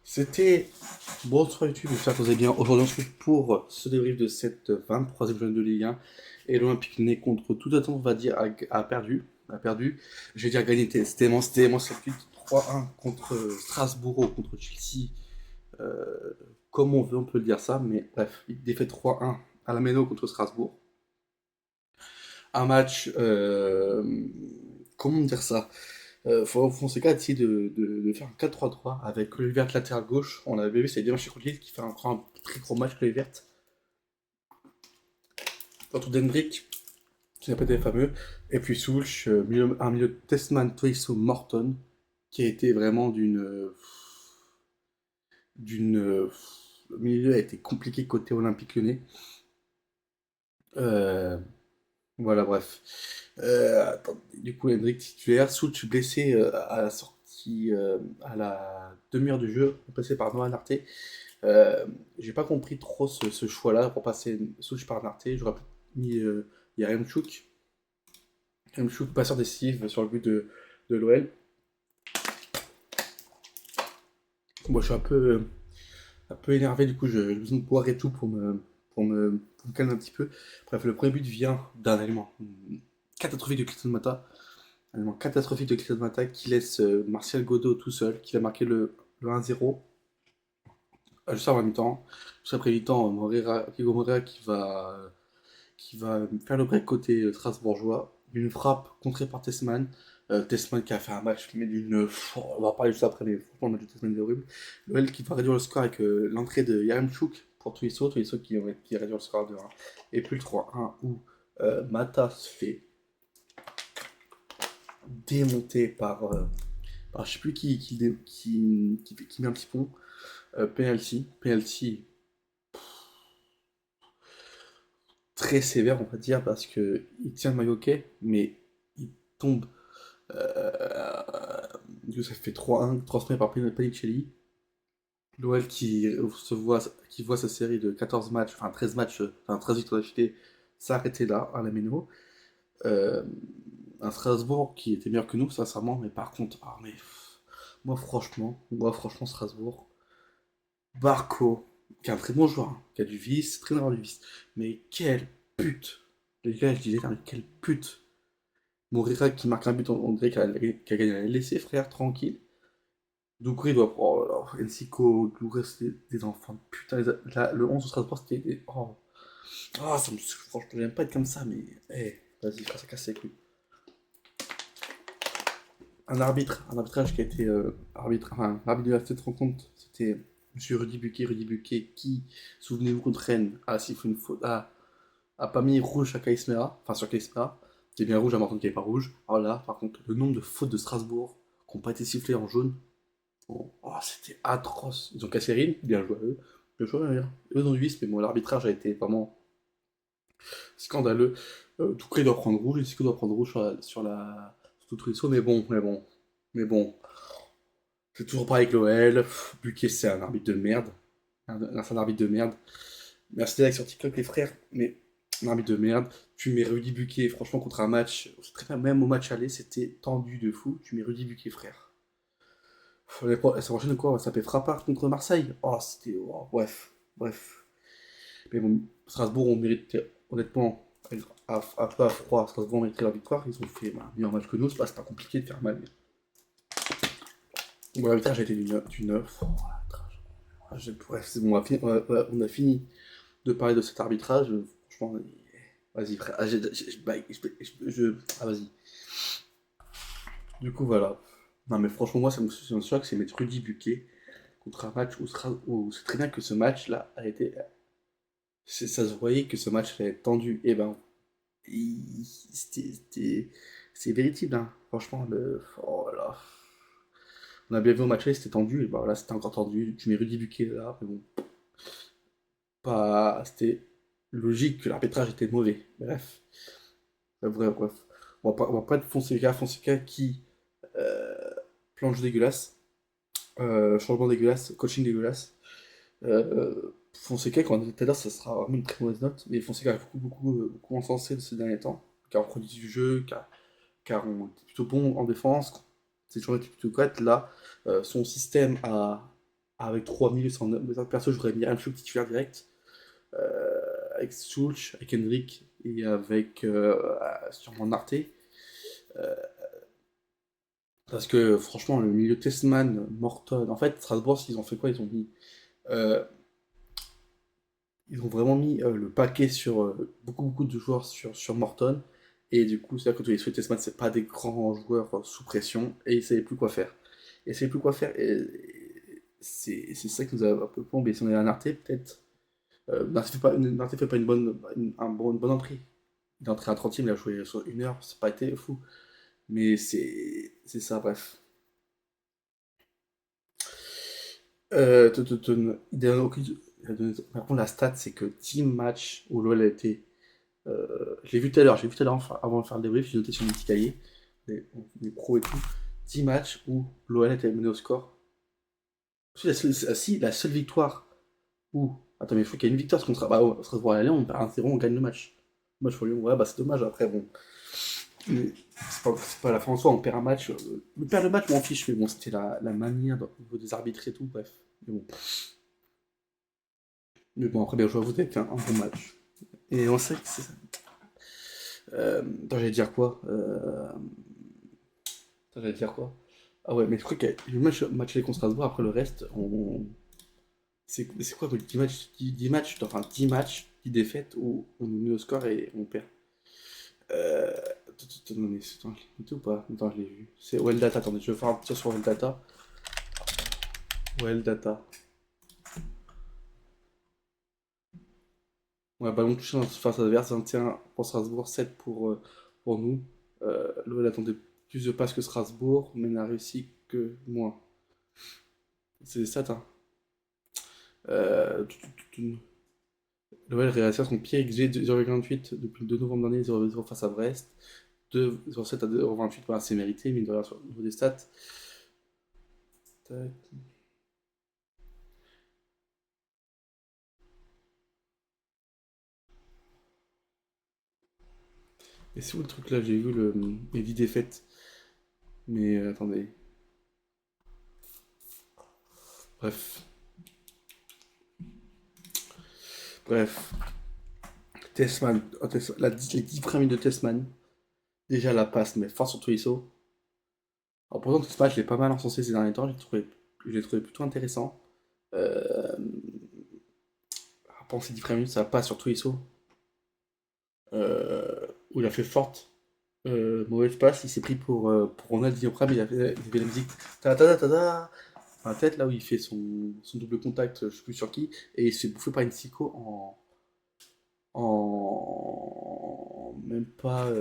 C'était bonsoir YouTube, j'espère que vous allez bien. Aujourd'hui, on se retrouve pour ce débrief de cette 23e journée de Ligue 1. Et l'Olympique Lyonnais, contre toute attente, on va dire, a perdu. A perdu. Je vais dire gagné, c'était tellement cette lutte 3-1 contre Strasbourg ou contre Chelsea. Euh, Comme on veut, on peut le dire ça. Mais bref, défaite 3-1 à la Méno contre Strasbourg. Un match, comment dire ça? Fonseca a décidé de faire un 4-3-3 avec Kluivert latéral gauche. On l'avait vu, c'est bien chez Lille qui fait encore un très gros match Kluivert. Contre Dendrick, qui n'a pas été fameux. Et puis Soulch, un milieu de Testman, Tolisso, Morton, qui a été vraiment le milieu a été compliqué côté Olympique Lyonnais. Euh, voilà, bref. Du coup, Hendrick titulaire, Soulch blessé à la sortie, à la demi-heure du jeu, remplacé par Noah Narté. J'ai pas compris trop ce choix-là pour passer Soulch par Narté. J'aurais peut-être mis Yaremchuk. Yaremchuk, passeur décisif sur le but de l'OL. Moi, je suis un peu énervé, du coup, j'ai besoin de boire et tout pour me calmer un petit peu. Bref, le premier but vient d'un élément catastrophique de Clayton Mata. Un élément catastrophique de Clayton Mata qui laisse Martial Godot tout seul, qui va marquer le 1-0 juste avant la mi-temps. Juste après mi-temps, Diego Moreira qui va faire le break côté strasbourgeois. Une frappe contrée par Tessman. Tessman qui a fait un match, mais on va en parler juste après, mais franchement, le match de Tessman est horrible. L'OL qui va réduire le score avec l'entrée de Yaremchuk pour Tolisso qui réduit le score à 2-1. Et puis le 3-1 où Mata se fait démonter par je sais plus qui met un petit pont. Penalty très sévère, on va dire, parce que il tient le maillot ok, mais il tombe. Du coup, ça fait 3-1, transmis par Panicelli. L'OL qui voit sa série de 14 matchs, enfin 13 matchs, enfin 13 victoires d'affilée, s'arrêter là, à la Méno. Euh, un Strasbourg qui était meilleur que nous, sincèrement, mais par contre, moi franchement, Strasbourg, Barco, qui est un très bon joueur, hein, qui a du vice, très bien du vice, mais quelle pute! Les gars, je disais, mais quelle pute! Moreira qui marque un but, on dirait qu'il a gagné à laisser, frère, tranquille. Doucouré doit. Oh là là, Ensiko, Doucouré, c'était des enfants de putain. Le 11 au Strasbourg, c'était des. Oh, oh franchement, je n'aime pas être comme ça, mais. Vas-y, frère, ça casse les couilles. Un arbitrage qui a été. L'arbitre de cette rencontre, c'était Monsieur Rudy Buquet qui, souvenez-vous, contre Rennes, a sifflé une faute, a pas mis rouge à Kaismera, enfin sur Kaismera. C'était bien rouge à Morton qui n'est pas rouge. Alors là, par contre, le nombre de fautes de Strasbourg qui n'ont pas été sifflées en jaune, oh, c'était atroce. Ils ont cassé Rin, bien joué à eux. Bien joué à eux. Eux ont 8, mais bon, l'arbitrage a été vraiment scandaleux. Touquet doit prendre rouge, Sico doit prendre rouge sur Tolisso, mais bon. C'est toujours pareil avec l'OL. Buquet, c'est un arbitre de merde. C'est un arbitre de merde. Merci d'être sur TikTok, les frères, mais un arbitre de merde. Tu mets Rudy Buquet, franchement, contre un match, très bien, même au match aller, c'était tendu de fou. Tu mets Rudy Buquet, frère. La prochaine, quoi, on va s'appeler Frappard contre Marseille. Oh, c'était. Oh, bref. Mais bon, Strasbourg, on mérite, honnêtement, un peu à froid. Strasbourg, on mérité la victoire. Ils ont fait un meilleur match que nous. C'est pas compliqué de faire mal. Bon, l'arbitrage a été du 9. Oh, bref, c'est bon, on a fini de parler de cet arbitrage. Franchement, vas-y, frère. Vas-y. Du coup, voilà. Non, mais franchement, moi, ça me choque, c'est mettre Rudy Buquet contre un match où c'est très bien que ce match-là a été. Ça se voyait que ce match allait être tendu. Et ben, c'est véridique, hein. Franchement, oh là. On a bien vu au match, c'était tendu. Et ben là, c'était encore tendu. Tu mets Rudy Buquet là, mais bon, pas. C'était logique que l'arbitrage était mauvais. Bref, bref. On va pas être Fonseca qui euh, planche dégueulasse, changement dégueulasse, coaching dégueulasse. Fonseca, quand on dit tout à l'heure, ça sera vraiment une très mauvaise note, mais Fonseca a beaucoup encensé de ces derniers temps, car on produit du jeu, car on est plutôt bon en défense, c'est toujours été plutôt correct. Là, son système a avec 3 milieux sans perso, j'aurais mis un titulaire direct. Avec Sulch, avec Hendrik et avec sûrement Narté. Euh, Parce que franchement, le milieu Tessman, Morton, en fait, Strasbourg, ils ont fait quoi? Euh, ils ont vraiment mis le paquet sur beaucoup de joueurs sur Morton. Et du coup, c'est là que tu les souhaites, Tessman, c'est pas des grands joueurs sous pression. Et ils savaient plus quoi faire. Et ils savaient plus quoi faire. Et c'est ça qui nous a un peu plombé. Si on est à Narté, peut-être. Narté fait pas une bonne entrée. Il est entré à 30e, il a joué sur 1 heure, c'est pas été fou. Mais c'est ça, bref. Il donne par contre, la stat, c'est que 10 matchs où l'OL a été. Je l'ai vu tout à l'heure, enfin, avant de faire le débrief, j'ai noté sur mon petit cahier, les pros et tout. 10 matchs où l'OL était mené au score. La seule victoire où. Attends, mais il faut qu'il y ait une victoire contre. Bah, on se revoit à l'aller, on perd 1-0, on gagne le match. Match pour Lyon, ouais, bah c'est dommage, après, bon. Mais c'est pas la fin en soi, on perd un match. Perdre le match, m'en fiche, mais bon, c'était la manière au niveau des arbitres et tout, bref. Mais bon. Mais bon, après, bien joué à vous, vous avez fait un bon match. Et on sait que c'est ça. Attends, j'allais dire quoi Attends, j'allais dire quoi? Ah ouais, mais je crois que le match aller contre Strasbourg, après le reste, c'est quoi, 10 matchs, 10 matchs, enfin 10 matchs, 10 défaites où on nous met au score et on perd. Non, mais attends, je l'ai noté ou pas? Attends, je l'ai vu. C'est Well Data, attendez, je vais faire un petit tour sur Well Data. Well Data. Ouais, ballon touché dans la surface adverse, 21 pour Strasbourg, 7 pour nous. L'OL attendait plus de passes que Strasbourg, mais n'a réussi que moins. C'est ça, hein. Euh, L'OL réussit à son pied XG de 0,28 depuis le 2 novembre dernier, 0,0 face à Brest. 2,07 à 0,28, voilà, c'est mérité, mais de rien sur le niveau des stats. Tac. Et c'est où le truc là? J'ai vu les 10 défaites. Mais attendez. Bref. Bref. Tessman. Les 10 premiers minutes de Tessman. Déjà la passe, mais fort sur Tolisso. Alors pourtant, ce match, je l'ai pas mal encensé ces derniers temps. Je l'ai trouvé plutôt intéressant. Euh, Pendant ces 10 premières minutes, ça passe sur Tolisso. Où il a fait forte. Mauvaise passe, il s'est pris pour Ronald Diopra, mais il a fait la musique ta ta ta ta ta dans la tête, là où il fait son double contact, je sais plus sur qui, et il se fait bouffer par une psycho en même pas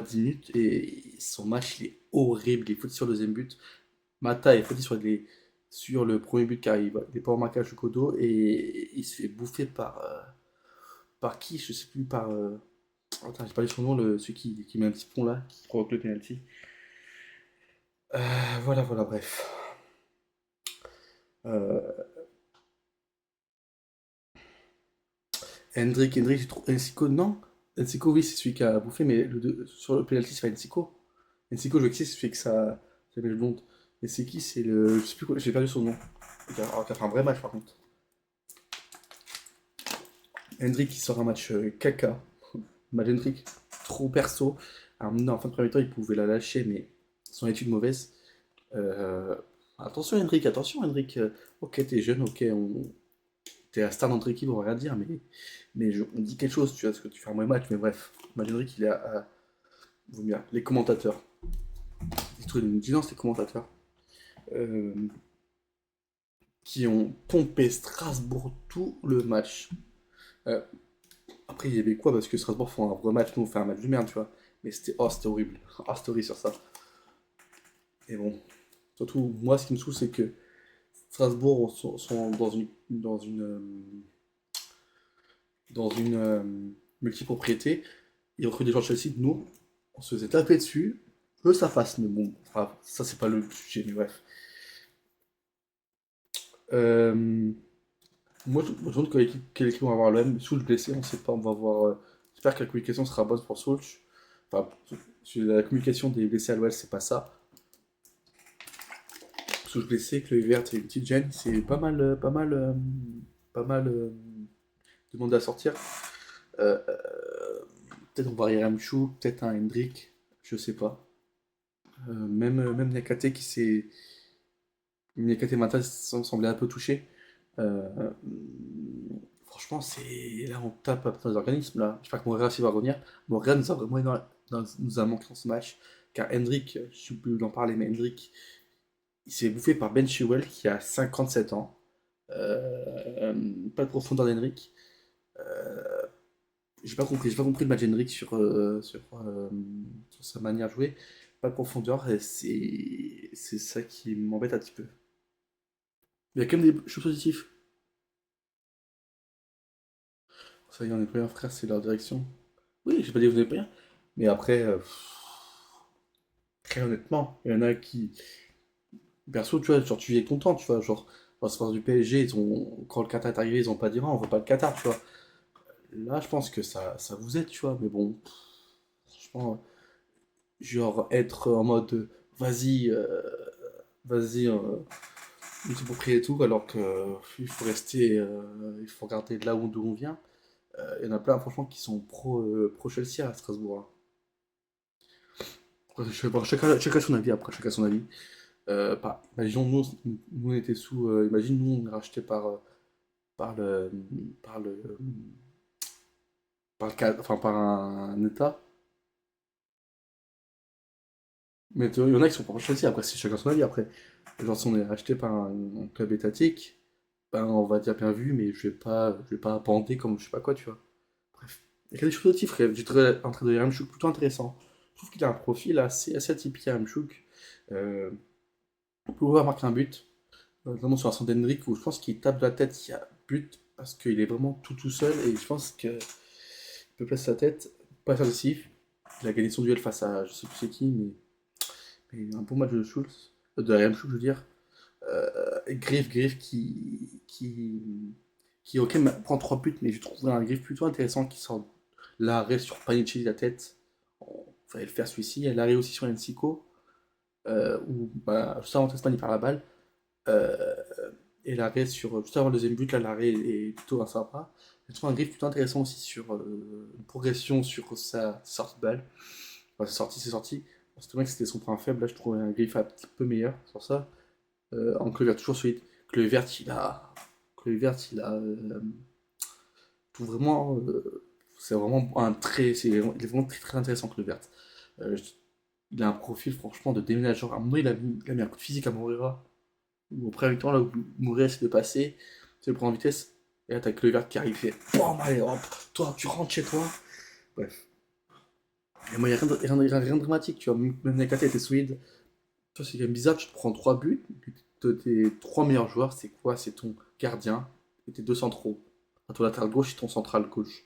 10 minutes, et son match il est horrible, il est foutu sur le deuxième but. Mata est foutu sur le premier but car il n'est pas en marquage du Kodo, et il se fait bouffer par qui, je sais plus, Attends, j'ai pas lu son nom, celui qui met un petit pont là, qui provoque le penalty. Voilà, voilà, bref. Euh, Hendrik, j'ai trouvé. Ensiko, non. Ensiko, oui, c'est celui qui a bouffé, mais sur le penalty, c'est pas Ensiko. Ensiko, je vois qui c'est celui que ça met le blonde. Et c'est qui? C'est le. Je sais plus quoi, j'ai perdu son nom. Qui a fait un vrai match par contre. Hendrik qui sort un match caca. Match Hendrik, trop perso. Alors, non, en fin de premier temps, il pouvait la lâcher, mais son étude mauvaise. Euh, attention, Hendrik. Ok, t'es jeune, ok, t'es la star de notre équipe, on va rien dire, mais on dit quelque chose, tu vois, parce que tu fais un mauvais match, mais bref. Match Hendrik, il est vaut mieux. Les commentateurs. Ils trouvent une violence, les commentateurs. euh, qui ont pompé Strasbourg tout le match. Euh, Après, il y avait quoi? Parce que Strasbourg font un vrai match, nous on fait un match de merde, tu vois. Mais c'était horrible. Ah, c'était horrible sur ça. Et bon, surtout, moi, ce qui me saoule, c'est que Strasbourg sont dans une multipropriété. Ils recrutent des gens de Chelsea. Nous, on se faisait taper dessus. Eux, ça passe, mais bon, enfin, ça, c'est pas le sujet, mais bref. Euh, Moi, je me demande quelle équipe on va avoir l'OM. Soulch blessé, on sait pas. On va voir. J'espère que la communication sera bonne pour Soulch. Enfin, la communication des blessés à l'OL, c'est pas ça. Touche blessé, Chloé verte et une petite gêne. C'est pas mal demandé à sortir. Euh, Peut-être on va Ramchou, peut-être un Hendrik, je sais pas. Même Nakate qui s'est. Nakate Mata semblait un peu touché. Euh, Franchement, c'est. Là, on tape un peu dans les organismes. Là. J'espère que Moreira s'il va revenir. Moreira nous a vraiment nous a manqué dans ce match. Car Hendrik, je sais plus d'en parler, mais Hendrik, il s'est bouffé par Ben Chilwell qui a 57 ans. Euh, Pas de profondeur d'Hendrik. Euh, j'ai pas compris le match d'Hendrik sur sa manière de jouer. Pas de profondeur, et c'est ça qui m'embête un petit peu. Il y a quand même des choses positives. Ça y est, on est pas bien, frère, c'est leur direction. Oui, j'ai pas dit que vous n'êtes pas bien. Mais après, très honnêtement, il y en a qui. Perso, tu vois, genre, tu es content, tu vois. Genre, dans le sport du PSG, quand le Qatar est arrivé, ils ont pas dit, ah, on veut pas le Qatar, tu vois. Là, je pense que ça vous aide, tu vois. Mais bon, franchement, genre, être en mode, vas-y, vas-y, on s'approprie et tout, alors que il faut rester, il faut regarder de là d'où on vient. Il y en a plein, franchement, qui sont pro Chelsea à Strasbourg, hein. Après, bon, chacun son avis, après, chacun son avis. Imaginons, nous on était sous. Imagine, nous on est racheté par le. Par le. Enfin, par un État. Mais il y en a qui sont pas Chelsea, après, c'est chacun son avis. Après, genre, si on est racheté par un club étatique, ben, on va dire bien vu, mais je vais pas bander comme je sais pas quoi, tu vois. Bref. Il y a des choses positives, frère. J'ai trouvé l'entrée de Yaramchuk plutôt intéressant. Je trouve qu'il a un profil assez atypique, Yaramchuk. Euh, pour pouvoir marquer un but, notamment sur un centre d'Hendrick où je pense qu'il tape de la tête, il y a but parce qu'il est vraiment tout seul et je pense qu'il peut placer sa tête, pas faire décisif. Il a gagné son duel face à je sais plus c'est qui, mais un bon match de Schulz, de Ryan Schulz, je veux dire. Griff qui ok, prend 3 buts, mais je trouve un Griff plutôt intéressant qui sort l'arrêt sur Panici de la tête. On fallait le faire celui-ci. Il y a l'arrêt aussi sur Ensiko, où bah, juste avant Tasman il perd la balle. Euh, et l'arrêt juste avant le deuxième but, là, l'arrêt est plutôt sympa. Je trouve un griffe plutôt intéressant aussi sur une progression sur sa sortie de balle. Enfin, c'est sorti. C'était vrai que c'était son point faible. Là, je trouvais un griffe un petit peu meilleur sur ça. En Kluivert, toujours solide. Kluivert, tout vraiment. C'est vraiment un trait. Il est vraiment très intéressant, Kluivert. Euh, je- il a un profil, franchement, de déménageur. À un moment, il a mis un coup de physique à Moreira. Au premier temps, là où Mouret essaie de passer, c'est le prend en vitesse. Et là, t'as Kluivert qui arrive, il fait BAM, allez, hop, toi, tu rentres chez toi. Bref. Et moi, il n'y a rien de dramatique, tu vois. Même Nakata était solide. Toi, c'est quand même bizarre, tu te prends 3 buts. Tes 3 meilleurs joueurs, c'est quoi? C'est ton gardien et tes deux centraux. À ton latéral gauche et ton central gauche.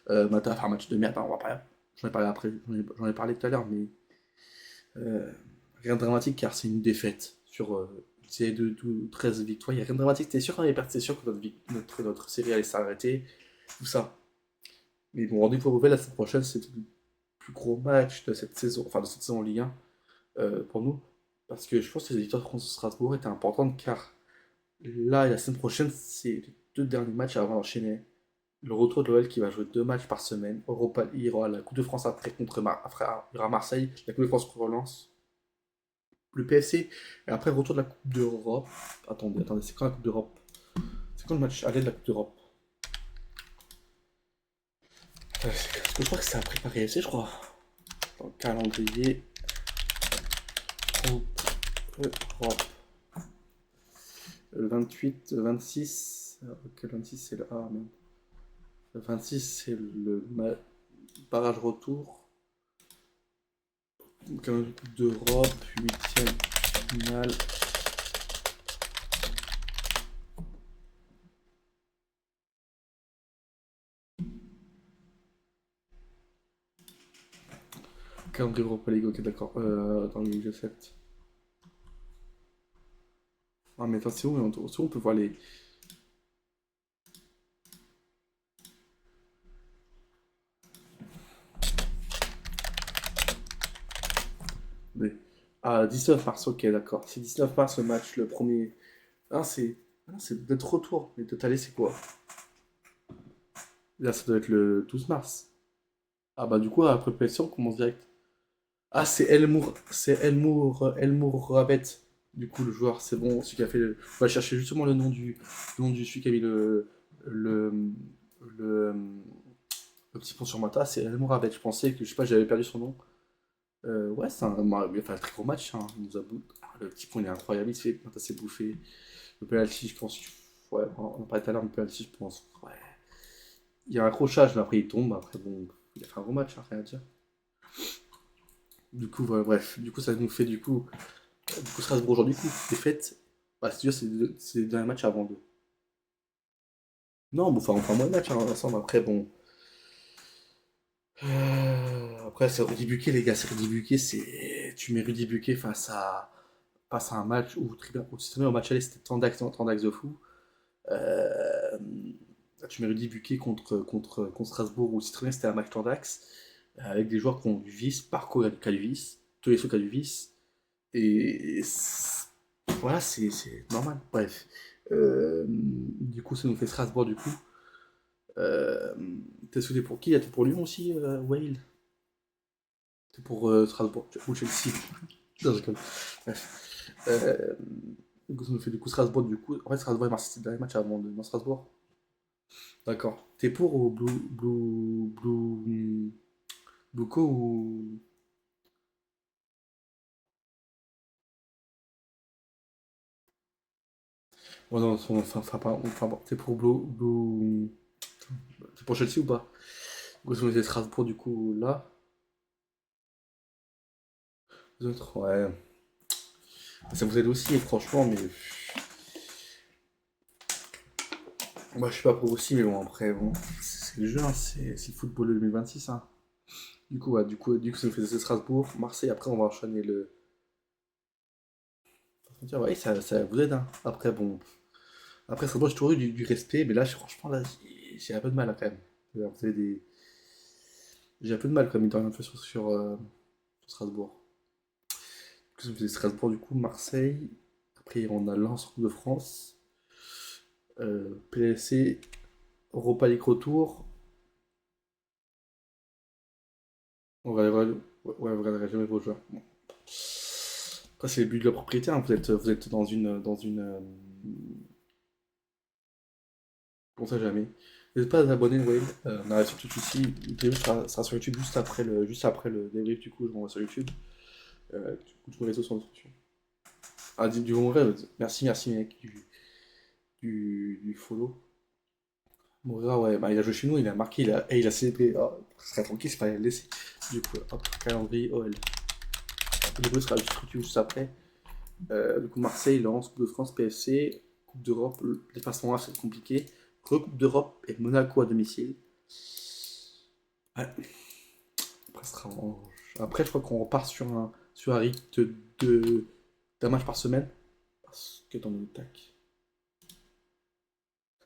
T'as fait un match de merde, hein, on va pas. J'en ai parlé après, j'en ai parlé tout à l'heure, mais euh, rien de dramatique car c'est une défaite sur c'est 13 victoires. Il n'y a rien de dramatique. T'es sûr qu'on allait perdre, c'est sûr que notre série allait s'arrêter. Tout ça. Mais bon, rendez-vous pour la semaine prochaine, c'est le plus gros match de cette saison, enfin de cette saison en Ligue 1 pour nous. Parce que je pense que les victoires contre Strasbourg étaient importantes car là, la semaine prochaine, c'est les deux derniers matchs avant d'enchaîner. Le retour de l'OL qui va jouer 2 matchs par semaine. Europa, il y aura la Coupe de France après après, il y aura Marseille, la Coupe de France contre Lens, le PSC, et après retour de la Coupe d'Europe. Attendez, c'est quand la Coupe d'Europe? C'est quand le match aller de la Coupe d'Europe? Parce que je crois que c'est après Paris FC, je crois. Dans le calendrier Coupe Europe. Le 28, 26. Ok, le 26 c'est le A, même. Le 26 c'est le barrage retour. Calendrier Coupe d'Europe, 8ème finale. Calendrier Europa League, ok, d'accord. Dans le Ligue 7. Ah, mais attends, c'est où on peut voir les. Ah, 19 mars, ok, d'accord. C'est 19 mars le match, le premier. Ah, c'est peut-être retour. Mais peut-être aller, c'est quoi? Là, ça doit être le 12 mars. Ah, bah, du coup, après PSC, on commence direct. Ah, Elmour Rabet. Du coup, le joueur, c'est bon, celui qui a fait le. On va chercher justement le nom du celui qui a mis le, le, le petit pont sur Mata, c'est Elmour Rabet. Je pensais que, je sais pas, j'avais perdu son nom. Ouais, il a fait un très gros match, hein. Le petit pont, il est incroyable. Il se fait, Mata s'est bouffé. Le penalty, je pense. Ouais, on en parlait tout à l'heure, le penalty, je pense. Ouais. Il y a un accrochage, mais après, il tombe. Après, bon, il a fait un gros match, hein, rien à dire. Du coup, voilà, bref. Du coup, ça nous fait du coup, Strasbourg aujourd'hui, du coup, défaite. Bah, c'est le dernier match avant deux. Non, bon, enfin, moins de match hein, ensemble. Après, bon. Après, c'est Rudy Buquet, les gars. C'est Rudy Buquet. Tu mets Rudy Buquet face à un match où, très bien, si tu mets au match aller, c'était tant d'axes de fou. Euh, Tu mets Rudy Buquet contre Strasbourg, où si très bien, c'était un match tant d'axes, avec des joueurs qui ont du vice. Parco qui a du vice. Tolisso qui a du vice. Et voilà, c'est normal. Bref. Du coup, ça nous fait Strasbourg, du coup. Euh, T'es soudé pour qui? T'es pour Lyon aussi, Wale? T'es pour Strasbourg ou Chelsea? Non, je déconne. Bref. Du coup, ça nous fait du coup Strasbourg, du coup. En fait, Strasbourg et Marseille, c'est le dernier match avant de dans Strasbourg. D'accord. T'es pour ou Blueco ou. Oh non, t'es pour T'es pour Chelsea ou pas? Du coup, ça nous fait Strasbourg, du coup, là. Les autres, ouais. Ça vous aide aussi, franchement, mais moi je suis pas pour aussi, mais bon, après, bon, c'est le jeu, hein, c'est le football de 2026. Hein. Du coup, ouais, du coup, ça nous fait Strasbourg, Marseille, après on va enchaîner le. Ouais, ça vous aide, hein. Après, bon. Après, Strasbourg, j'ai toujours eu du respect, mais là, franchement, là, j'ai un peu de mal, là, quand même. Vous avez J'ai un peu de mal, quand même, de rien fait sur Strasbourg. Du coup, ça nous fait Strasbourg, du coup, Marseille. Après, on a Lens, Coupe de France. PLC, Europa League Retour. On va ouais, ouais, vous regarderez jamais vos joueurs. Bon. Après, c'est le but de la propriété. Hein. Vous êtes on sait jamais. N'hésitez pas à vous abonner, Whale. On arrive sur Twitch ici. Le débrief sera sur YouTube juste après le débrief. Du coup, je m'envoie sur YouTube. Du coup, tous les réseaux sont en description. Ah, du bon rêve. Merci, mec, du follow. Moura, ouais, bah, il a joué chez nous, il a marqué, il a célébré. Oh, ce serait tranquille, c'est pas le laisser. Du coup, hop, calendrier OL. Du coup, ce sera juste après. Du coup, Marseille, Lens, Coupe de France, PFC, Coupe d'Europe, le déplacement là, c'est compliqué. Coupe d'Europe et Monaco à domicile. Ouais, après, après, je crois qu'on repart sur un rythme d'un match par semaine. Parce que dans le tac.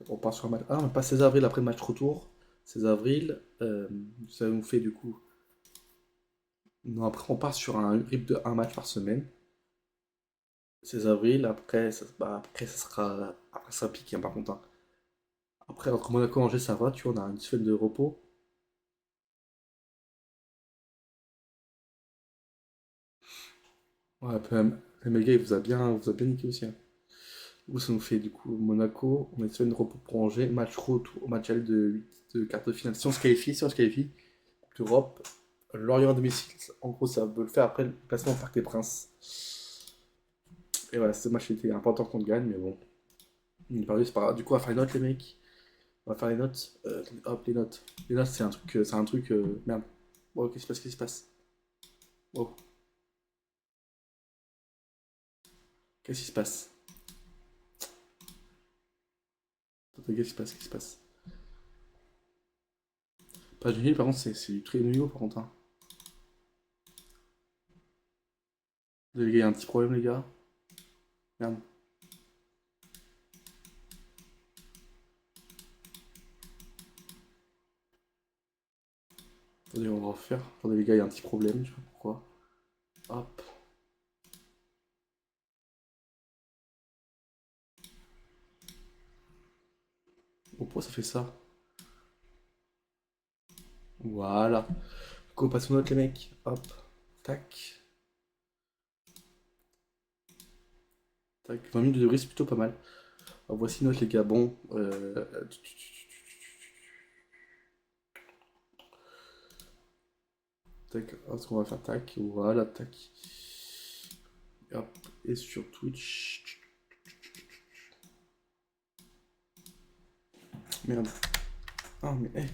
On repart sur un match. Ah, mais pas 16 avril après le match retour. 16 avril, ça nous fait du coup. Non, après, on part sur un rythme de un match par semaine. 16 avril, après, ça sera piqué, hein, par contre. Hein. Après, entre Monaco et Angers, ça va, tu vois, on a une semaine de repos. Ouais, puis même, le gars, il vous a bien niqué aussi. Hein. Du coup, ça nous fait du coup Monaco, on a une semaine de repos pour Angers, match retour, match aller de quart de finale. Si on se qualifie, Coupe d'Europe, Lorient à domicile, en gros, ça veut le faire après le placement au Parc des Princes. Et voilà, ce match était important qu'on gagne, mais bon, on est perdu, c'est pas grave. Du coup, on va faire les notes, les mecs. On va faire les notes. Hop, les notes. Les notes, c'est un truc. Merde. Oh, qu'est-ce qui se passe? Oh, qu'est-ce qui se passe? Attends, qu'est-ce qui se passe? Pas du nul, par contre, c'est du très nouveau, par contre. Hein. Les gars, il y a un petit problème, les gars. Merde. Attendez, on va refaire. Attendez, les gars, il y a un petit problème, je sais pas pourquoi. Hop. Pourquoi ça fait ça? Voilà. Go, passe aux notes, les mecs. Hop. Tac. Tac. 20 minutes de brise, c'est plutôt pas mal. Alors, voici note, les gars. Bon. Tac. Ce qu'on va faire. Tac. Voilà. Tac. Hop. Et sur Twitch. Merde. Ah, mais.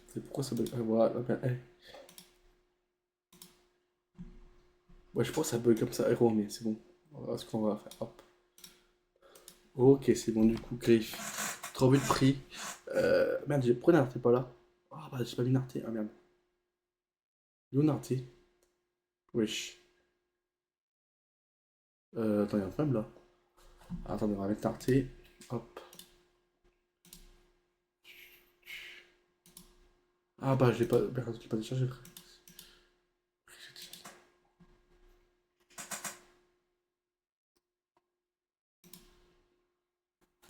C'est pourquoi ça bug. Ah, voilà. Ouais, je pense que ça bug comme ça. Héros, mais c'est bon. Voilà ce qu'on va faire. Hop. Ok, c'est bon, du coup, Griff. 3 buts pris. Merde, pourquoi Narté pas là? Ah, bah, j'ai pas mis Narté. Ah, merde. Il est où Narté? Wesh. Attends, il y a un problème là. Attendez, on va mettre Narté. Hop. Ah, bah, je l'ai pas. Merde, je l'ai pas déchargé, frère.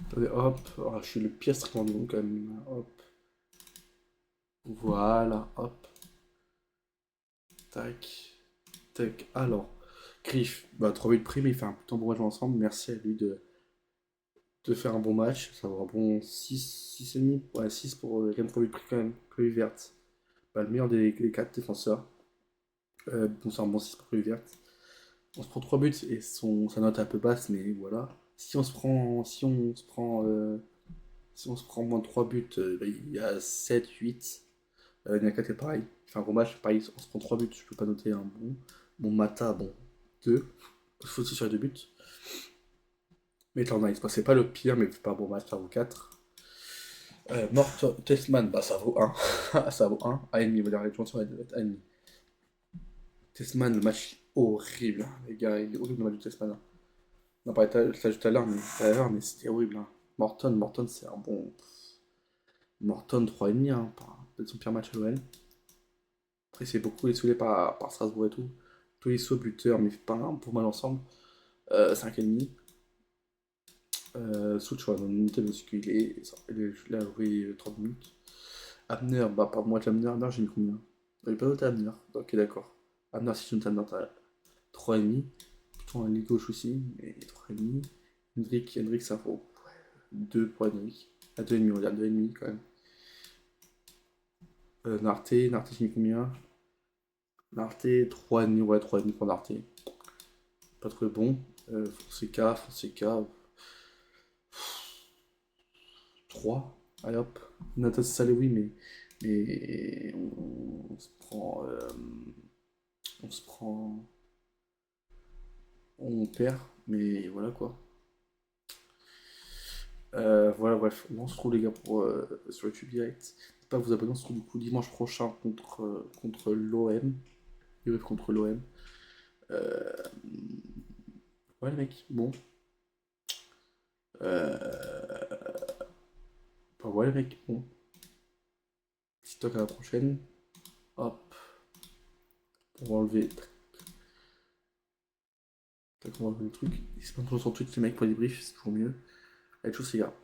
Attendez, hop. Ah, je suis le pire streamer du monde quand même. Hop. Voilà, hop. Tac. Tac. Alors, Griff. Bah, 3 buts pris, mais il fait un putain de bon match ensemble. Merci à lui de faire un bon match. Ça va un bon 6,5. Ouais, 6 pour quand même 3 buts pris quand même. Chloé verte. Bah, le meilleur des 4 défenseurs. Bon, c'est un bon 6 pour Chloé verte. On se prend 3 buts et sa note est un peu basse, mais voilà. Si on se prend moins de 3 buts, bah, il y a 7 8. Il y en a 4 est pareil. Il fait un gros match, pareil, on se prend 3 buts, je peux pas noter un bon. Bon, Mata, bon, 2. Faut aussi sur les 2 buts. Mais là, nice, c'est pas le pire, mais pas un bon match, ça vaut 4. Mort Testman, bah ça vaut 1. Ça vaut 1. 1,5, on va dire les gens sur la 1,5. Testman, le match horrible, hein, les gars, il est horrible le match de Testman. Hein. On a parlé de ça juste à l'heure, mais c'était horrible. Hein. Morton, c'est un bon. Morton 3,5, hein, peut-être son pire match à l'OL. Après, c'est beaucoup essoulé par Strasbourg et tout. Tous les sauts buteurs, mais pas un pour mal ensemble. 5,5. Souch, on va noter parce qu'il il a joué 30 minutes. Abner, bah, par moi, Abner, j'ai mis combien? J'avais pas noté Abner. Ok, d'accord. Abner, si je note Abner, t'as 3,5. Plutôt un lit gauche aussi, mais 3,5. Hendrik, ça vaut 2 pour Hendrik. À 2,5, on va dire 2,5 quand même. Narté, j'ai mis combien? Narté, 3,5, ouais, 3,5 pour Narté. Pas trop bon. Fonseca, 3. Allez hop. Nathan Salé, oui, mais on se prend. On se prend. On perd, mais voilà quoi. Voilà, bref, on se retrouve les gars sur YouTube direct. N'hésitez pas à vous abonner, on se retrouve du coup dimanche prochain contre l'OM. Contre l'OM. Euh, ouais les mecs, bon. Bah ouais les mecs, bon. TikTok à la prochaine. Hop, on va enlever. Tac, on va enlever le truc. Et c'est pas toujours sur Twitch les mecs pour les briefs, c'est toujours mieux. Allez, tous les gars.